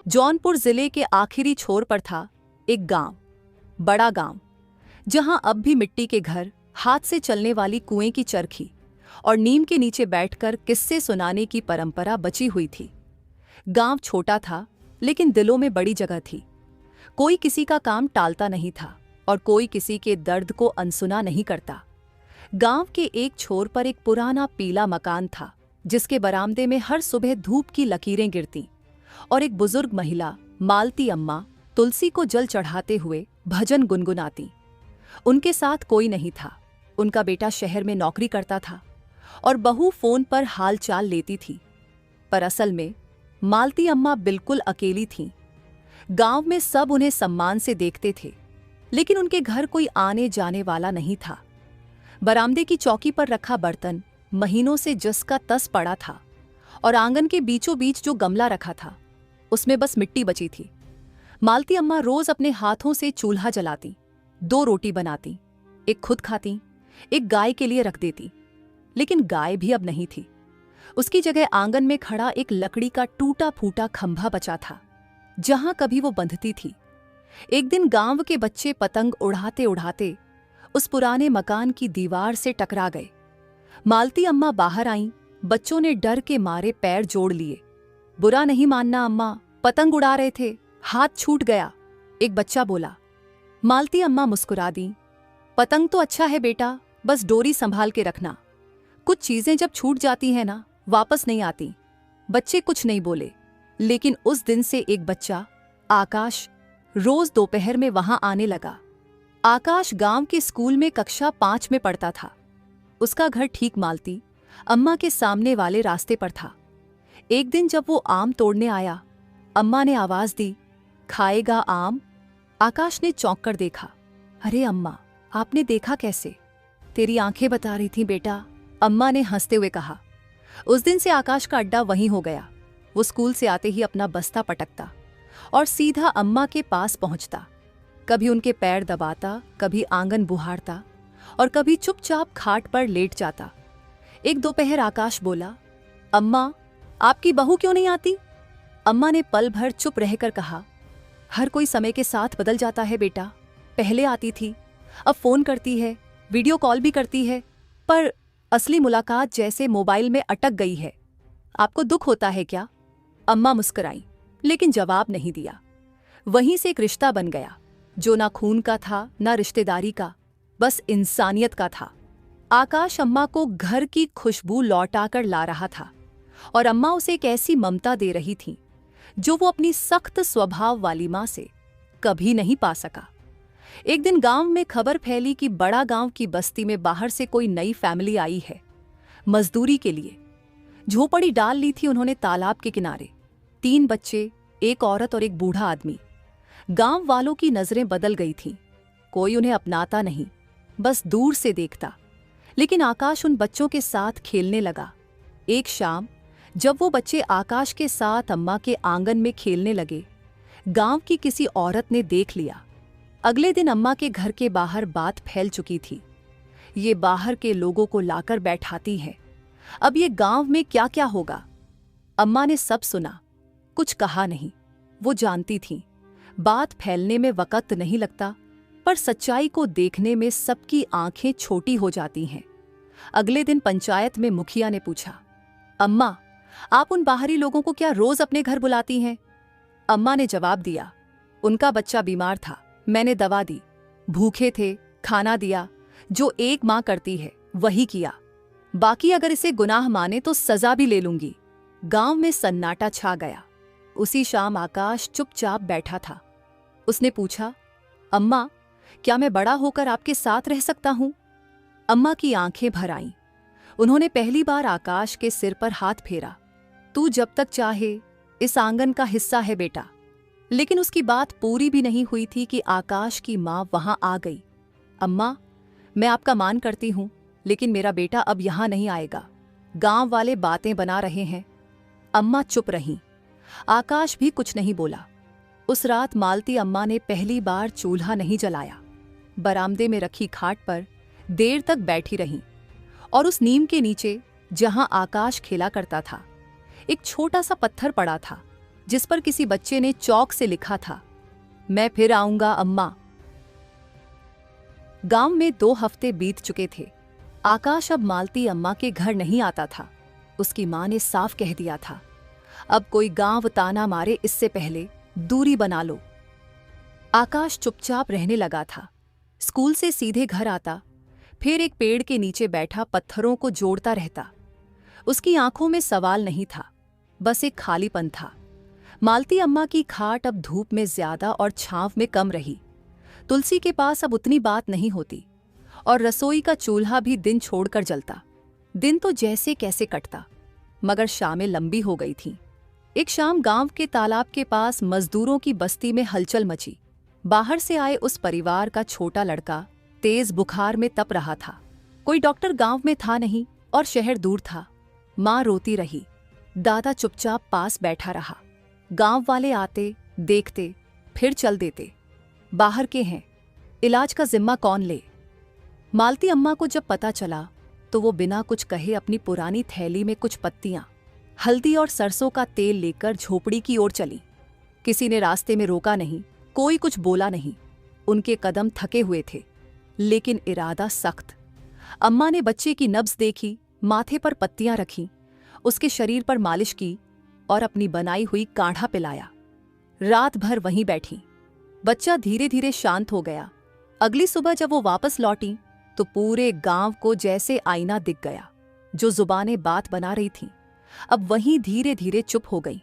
जौनपुर जिले के आखिरी छोर पर था एक गांव, बड़ा गांव, जहां अब भी मिट्टी के घर, हाथ से चलने वाली कुएं की चरखी और नीम के नीचे बैठकर किस्से सुनाने की परंपरा बची हुई थी। गांव छोटा था, लेकिन दिलों में बड़ी जगह थी। कोई किसी का काम टालता नहीं था और कोई किसी के दर्द को अनसुना नहीं करता। गांव के एक छोर पर एक पुराना पीला मकान था, जिसके बरामदे में हर सुबह धूप की लकीरें गिरती और एक बुजुर्ग महिला, मालती अम्मा, तुलसी को जल चढ़ाते हुए भजन गुनगुनाती। उनके साथ कोई नहीं था। उनका बेटा शहर में नौकरी करता था और बहू फोन पर हाल चाल लेती थी। पर असल में मालती अम्मा बिल्कुल अकेली थीं। गांव में सब उन्हें सम्मान से देखते थे, लेकिन उनके घर कोई आने जाने वाला नहीं था। बरामदे की चौकी पर रखा बर्तन महीनों से जस का तस पड़ा था और आंगन के बीचों बीच जो गमला रखा था, उसमें बस मिट्टी बची थी। मालती अम्मा रोज अपने हाथों से चूल्हा जलाती, 2 रोटी बनाती, एक खुद खाती, एक गाय के लिए रख देती। लेकिन गाय भी अब नहीं थी। उसकी जगह आंगन में खड़ा एक लकड़ी का टूटा फूटा खंभा बचा था, जहां कभी वो बंधती थी। एक दिन गांव के बच्चे पतंग उड़ाते उड़ाते उस पुराने मकान की दीवार से टकरा गए। मालती अम्मा बाहर आईं। बच्चों ने डर के मारे पैर जोड़ लिए। बुरा नहीं मानना अम्मा, पतंग उड़ा रहे थे, हाथ छूट गया, एक बच्चा बोला। मालती अम्मा मुस्कुरा दी। पतंग तो अच्छा है बेटा, बस डोरी संभाल के रखना। कुछ चीजें जब छूट जाती हैं ना, वापस नहीं आती। बच्चे कुछ नहीं बोले, लेकिन उस दिन से एक बच्चा, आकाश, रोज दोपहर में वहां आने लगा। आकाश गांव के स्कूल में कक्षा 5 में पढ़ता था। उसका घर ठीक मालती अम्मा के सामने वाले रास्ते पर था। एक दिन जब वो आम तोड़ने आया, अम्मा ने आवाज दी, खाएगा आम? आकाश ने चौंक कर देखा। अरे अम्मा, आपने देखा कैसे? तेरी आंखें बता रही थीं बेटा, अम्मा ने हंसते हुए कहा। उस दिन से आकाश का अड्डा वहीं हो गया। वो स्कूल से आते ही अपना बस्ता पटकता और सीधा अम्मा के पास पहुंचता। कभी उनके पैर दबाता, कभी आंगन बुहारता और कभी चुपचाप खाट पर लेट जाता। एक दोपहर आकाश बोला, अम्मा, आपकी बहू क्यों नहीं आती? अम्मा ने पल भर चुप रहकर कहा, हर कोई समय के साथ बदल जाता है बेटा। पहले आती थी, अब फोन करती है, वीडियो कॉल भी करती है, पर असली मुलाकात जैसे मोबाइल में अटक गई है। आपको दुख होता है क्या? अम्मा मुस्कुराई, लेकिन जवाब नहीं दिया। वहीं से एक रिश्ता बन गया, जो ना खून का था, ना रिश्तेदारी का, बस इंसानियत का था। आकाश अम्मा को घर की खुशबू लौटाकर ला रहा था और अम्मा उसे एक ऐसी ममता दे रही थी जो वो अपनी सख्त स्वभाव वाली मां से कभी नहीं पा सका। एक दिन गांव में खबर फैली कि बड़ा गांव की बस्ती में बाहर से कोई नई फैमिली आई है, मजदूरी के लिए। झोपड़ी डाल ली थी उन्होंने तालाब के किनारे। 3 बच्चे, एक औरत और एक बूढ़ा आदमी। गांव वालों की नजरें बदल गई थीं। कोई उन्हें अपनाता नहीं, बस दूर से देखता। लेकिन आकाश उन बच्चों के साथ खेलने लगा। एक शाम जब वो बच्चे आकाश के साथ अम्मा के आंगन में खेलने लगे, गांव की किसी औरत ने देख लिया। अगले दिन अम्मा के घर के बाहर बात फैल चुकी थी। ये बाहर के लोगों को लाकर बैठाती है, अब ये गांव में क्या क्या होगा। अम्मा ने सब सुना, कुछ कहा नहीं। वो जानती थीं, बात फैलने में वक्त नहीं लगता, पर सच्चाई को देखने में सबकी आंखें छोटी हो जाती हैं। अगले दिन पंचायत में मुखिया ने पूछा, अम्मा, आप उन बाहरी लोगों को क्या रोज अपने घर बुलाती हैं? अम्मा ने जवाब दिया, उनका बच्चा बीमार था, मैंने दवा दी। भूखे थे, खाना दिया। जो एक मां करती है वही किया। बाकी अगर इसे गुनाह माने तो सजा भी ले लूंगी। गांव में सन्नाटा छा गया। उसी शाम आकाश चुपचाप बैठा था। उसने पूछा, अम्मा, क्या मैं बड़ा होकर आपके साथ रह सकता हूं? अम्मा की आंखें भर आईं। उन्होंने पहली बार आकाश के सिर पर हाथ फेरा। तू जब तक चाहे इस आंगन का हिस्सा है बेटा। लेकिन उसकी बात पूरी भी नहीं हुई थी कि आकाश की मां वहां आ गई। अम्मा, मैं आपका मान करती हूं, लेकिन मेरा बेटा अब यहां नहीं आएगा। गांव वाले बातें बना रहे हैं। अम्मा चुप रहीं। आकाश भी कुछ नहीं बोला। उस रात मालती अम्मा ने पहली बार चूल्हा नहीं जलाया। बरामदे में रखी खाट पर देर तक बैठी रहीं और उस नीम के नीचे, जहां आकाश खेला करता था, एक छोटा सा पत्थर पड़ा था। जिस पर किसी बच्चे ने चौक से लिखा था, मैं फिर आऊंगा अम्मा। गांव में 2 हफ्ते बीत चुके थे। आकाश अब मालती अम्मा के घर नहीं आता था। उसकी मां ने साफ कह दिया था, अब कोई गांव ताना मारे इससे पहले दूरी बना लो। आकाश चुपचाप रहने लगा था। स्कूल से सीधे घर आता, फिर एक पेड़ के नीचे बैठा पत्थरों को जोड़ता रहता। उसकी आंखों में सवाल नहीं था, बस एक खालीपन था। मालती अम्मा की खाट अब धूप में ज्यादा और छांव में कम रही। तुलसी के पास अब उतनी बात नहीं होती और रसोई का चूल्हा भी दिन छोड़कर जलता। दिन तो जैसे कैसे कटता, मगर शामें लंबी हो गई थीं। एक शाम गांव के तालाब के पास मजदूरों की बस्ती में हलचल मची। बाहर से आए उस परिवार का छोटा लड़का तेज बुखार में तप रहा था। कोई डॉक्टर गांव में था नहीं और शहर दूर था। मां रोती रही, दादा चुपचाप पास बैठा रहा। गांव वाले आते, देखते, फिर चल देते। बाहर के हैं, इलाज का जिम्मा कौन ले? मालती अम्मा को जब पता चला तो वो बिना कुछ कहे अपनी पुरानी थैली में कुछ पत्तियां, हल्दी और सरसों का तेल लेकर झोपड़ी की ओर चली। किसी ने रास्ते में रोका नहीं, कोई कुछ बोला नहीं। उनके कदम थके हुए थे, लेकिन इरादा सख्त। अम्मा ने बच्चे की नब्ज देखी, माथे पर पत्तियां रखीं, उसके शरीर पर मालिश की और अपनी बनाई हुई काढ़ा पिलाया। रात भर वहीं बैठी। बच्चा धीरे धीरे शांत हो गया। अगली सुबह जब वो वापस लौटी तो पूरे गांव को जैसे आईना दिख गया। जो जुबानें बात बना रही थीं, अब वहीं धीरे धीरे चुप हो गई।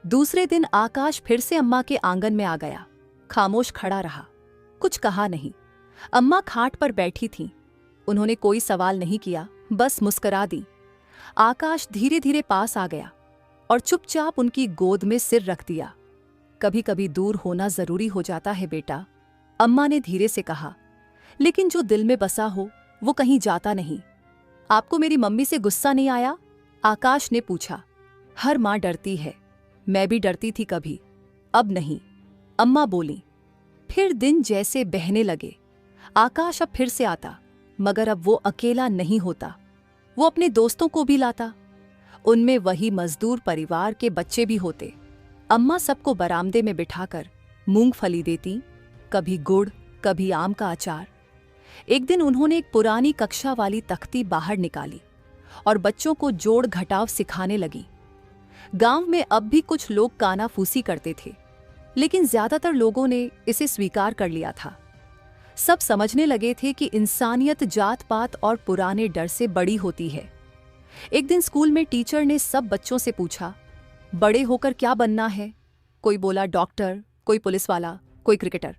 दूसरे दिन आकाश फिर से अम्मा के आंगन में आ गया। खामोश खड़ा रहा, कुछ कहा नहीं। अम्मा खाट पर बैठी थीं। उन्होंने कोई सवाल नहीं किया, बस मुस्कुरा दी। आकाश धीरे धीरे पास आ गया और चुपचाप उनकी गोद में सिर रख दिया। कभी कभी दूर होना जरूरी हो जाता है बेटा, अम्मा ने धीरे से कहा, लेकिन जो दिल में बसा हो वो कहीं जाता नहीं। आपको मेरी मम्मी से गुस्सा नहीं आया? आकाश ने पूछा। हर माँ डरती है, मैं भी डरती थी कभी, अब नहीं, अम्मा बोली। फिर दिन जैसे बहने लगे। आकाश अब फिर से आता, मगर अब वो अकेला नहीं होता। वो अपने दोस्तों को भी लाता। उनमें वही मजदूर परिवार के बच्चे भी होते। अम्मा सबको बरामदे में बिठाकर मूंगफली देती, कभी गुड़, कभी आम का अचार। एक दिन उन्होंने एक पुरानी कक्षा वाली तख्ती बाहर निकाली और बच्चों को जोड़ घटाव सिखाने लगी। गांव में अब भी कुछ लोग कानाफूसी करते थे, लेकिन ज्यादातर लोगों ने इसे स्वीकार कर लिया था। सब समझने लगे थे कि इंसानियत जात पात और पुराने डर से बड़ी होती है। एक दिन स्कूल में टीचर ने सब बच्चों से पूछा, बड़े होकर क्या बनना है? कोई बोला डॉक्टर, कोई पुलिस वाला, कोई क्रिकेटर।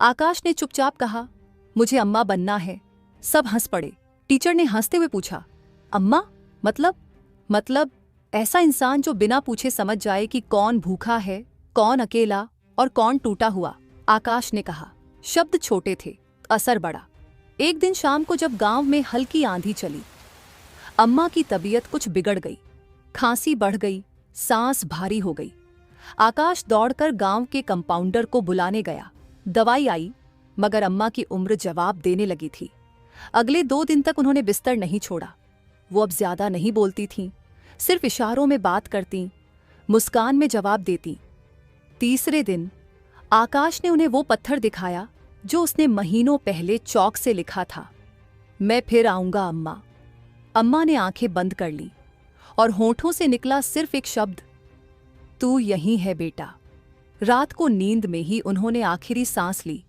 आकाश ने चुपचाप कहा, मुझे अम्मा बनना है। सब हंस पड़े। टीचर ने हंसते हुए पूछा, अम्मा मतलब ऐसा इंसान जो बिना पूछे समझ जाए कि कौन भूखा है, कौन अकेला और कौन टूटा हुआ। आकाश ने कहा। शब्द छोटे थे, असर बड़ा। एक दिन शाम को जब गांव में हल्की आंधी चली, अम्मा की तबीयत कुछ बिगड़ गई। खांसी बढ़ गई, सांस भारी हो गई। आकाश दौड़कर गांव के कंपाउंडर को बुलाने गया। दवाई आई, मगर अम्मा की उम्र जवाब देने लगी थी। अगले 2 दिन तक उन्होंने बिस्तर नहीं छोड़ा। वो अब ज्यादा नहीं बोलती थीं, सिर्फ इशारों में बात करती, मुस्कान में जवाब देती। तीसरे दिन आकाश ने उन्हें वो पत्थर दिखाया जो उसने महीनों पहले चौक से लिखा था, मैं फिर आऊंगा अम्मा। अम्मा ने आंखें बंद कर ली और होठों से निकला सिर्फ एक शब्द, तू यहीं है बेटा। रात को नींद में ही उन्होंने आखिरी सांस ली।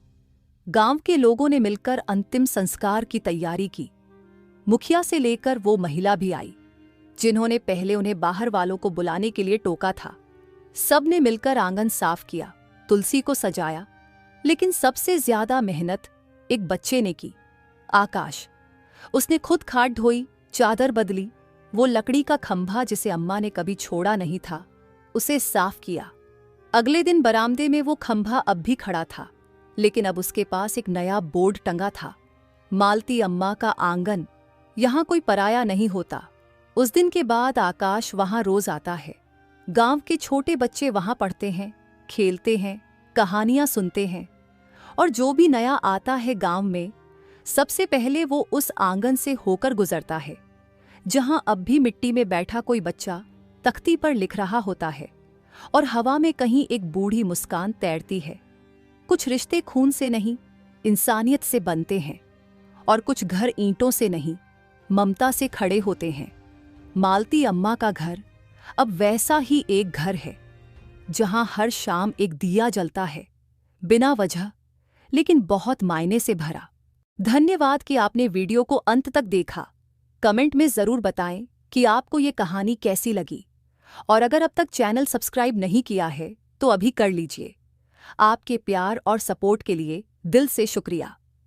गांव के लोगों ने मिलकर अंतिम संस्कार की तैयारी की। मुखिया से लेकर वो महिला भी आई जिन्होंने पहले उन्हें बाहर वालों को बुलाने के लिए टोका था। सब ने मिलकर आंगन साफ किया, तुलसी को सजाया, लेकिन सबसे ज्यादा मेहनत एक बच्चे ने की, आकाश। उसने खुद खाट धोई, चादर बदली, वो लकड़ी का खंभा जिसे अम्मा ने कभी छोड़ा नहीं था, उसे साफ किया। अगले दिन बरामदे में वो खंभा अब भी खड़ा था, लेकिन अब उसके पास एक नया बोर्ड टंगा था, मालती अम्मा का आंगन, यहां कोई पराया नहीं होता। उस दिन के बाद आकाश वहां रोज आता है। गांव के छोटे बच्चे वहां पढ़ते हैं, खेलते हैं, कहानियां सुनते हैं, और जो भी नया आता है गांव में, सबसे पहले वो उस आंगन से होकर गुजरता है जहां अब भी मिट्टी में बैठा कोई बच्चा तख्ती पर लिख रहा होता है और हवा में कहीं एक बूढ़ी मुस्कान तैरती है। कुछ रिश्ते खून से नहीं, इंसानियत से बनते हैं, और कुछ घर ईंटों से नहीं, ममता से खड़े होते हैं। मालती अम्मा का घर अब वैसा ही एक घर है, जहां हर शाम एक दिया जलता है, बिना वजह लेकिन बहुत मायने से भरा। धन्यवाद कि आपने वीडियो को अंत तक देखा। कमेंट में ज़रूर बताएं कि आपको ये कहानी कैसी लगी, और अगर अब तक चैनल सब्सक्राइब नहीं किया है तो अभी कर लीजिए। आपके प्यार और सपोर्ट के लिए दिल से शुक्रिया।